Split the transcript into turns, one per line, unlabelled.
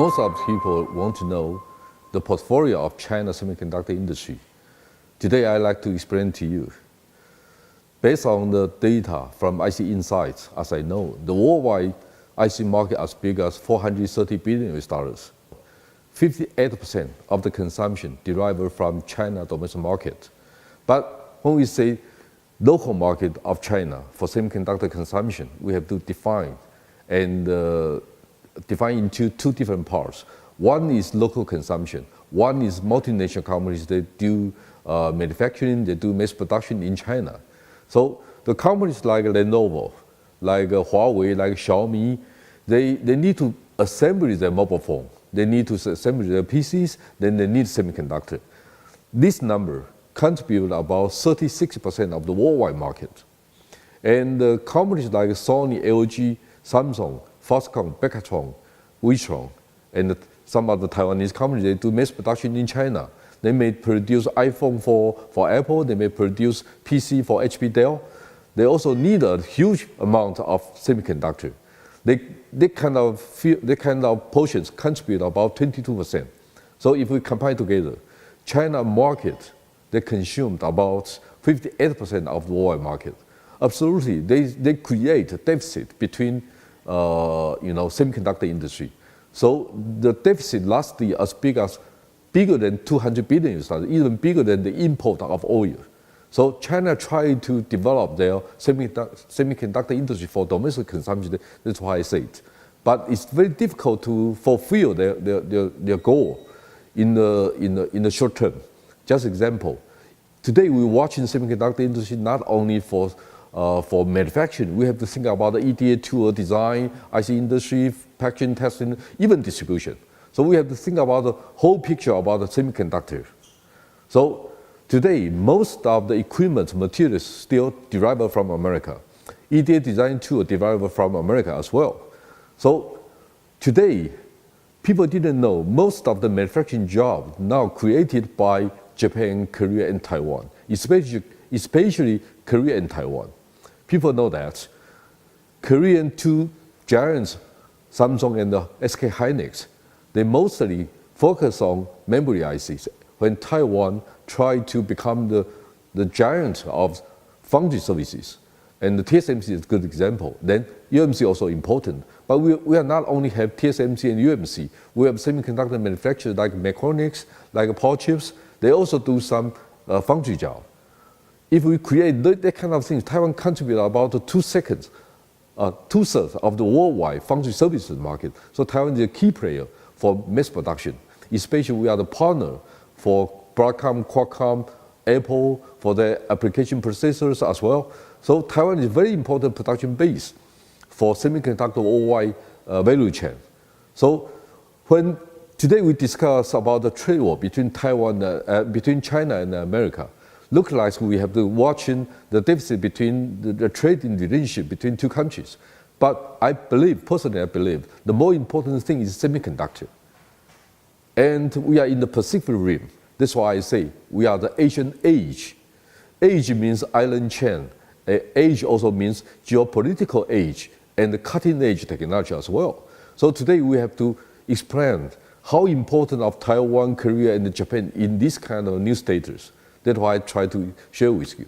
Most of people want to know the portfolio of China's semiconductor industry. Today, I'd like to explain to you. Based on the data from IC Insights, as I know, the worldwide IC market as big as $430 billion. 58% of the consumption derived from China domestic market. But when we say local market of China for semiconductor consumption, we have to define into two different parts. One is local consumption. One is multinational companies that do manufacturing, they do mass production in China. So the companies like Lenovo, like Huawei, like Xiaomi, they need to assemble their mobile phone. They need to assemble their PCs, then they need semiconductor. This number contributes about 36% of the worldwide market. And companies like Sony, LG, Samsung, Foxconn, Beckatron, Wistron, and some other Taiwanese companies, they do mass production in China. They may produce iPhone for Apple, they may produce PC for HP Dell. They also need a huge amount of semiconductor. They kind of portions contribute about 22%. So if we combine together, China market, they consumed about 58% of the world market. Absolutely, they create a deficit between semiconductor industry. So the deficit last year as bigger than $200 billion, even bigger than the import of oil. So China tried to develop their semiconductor industry for domestic consumption. That's why I say it. But it's very difficult to fulfill their goal in the short term. Just example, today we're watching semiconductor industry not only for manufacturing. We have to think about the EDA tool design, IC industry, packaging, testing, even distribution. So we have to think about the whole picture about the semiconductor. So today, most of the equipment materials still derived from America. EDA design tool derived from America as well. So today, people didn't know most of the manufacturing jobs now created by Japan, Korea, and Taiwan, especially Korea and Taiwan. People know that Korean two giants, Samsung and SK Hynix, they mostly focus on memory ICs. When Taiwan tried to become the giant of foundry services, and the TSMC is a good example, then UMC also important. But we are not only have TSMC and UMC, we have semiconductor manufacturers like Micronics, like Power Chips, they also do some foundry job. If we create that kind of things, Taiwan contributes about two-thirds of the worldwide foundry services market. So Taiwan is a key player for mass production. Especially we are the partner for Broadcom, Qualcomm, Apple, for their application processors as well. So Taiwan is a very important production base for semiconductor worldwide value chain. So when today we discuss about the trade war between between China and America, looks like we have to watching the deficit between the trading relationship between two countries. But personally I believe, the more important thing is semiconductor. And we are in the Pacific Rim. That's why I say we are the Asian age. Age means island chain. Age also means geopolitical age and the cutting edge technology as well. So today we have to explain how important of Taiwan, Korea, and Japan in this kind of new status. That's why I try to share with you.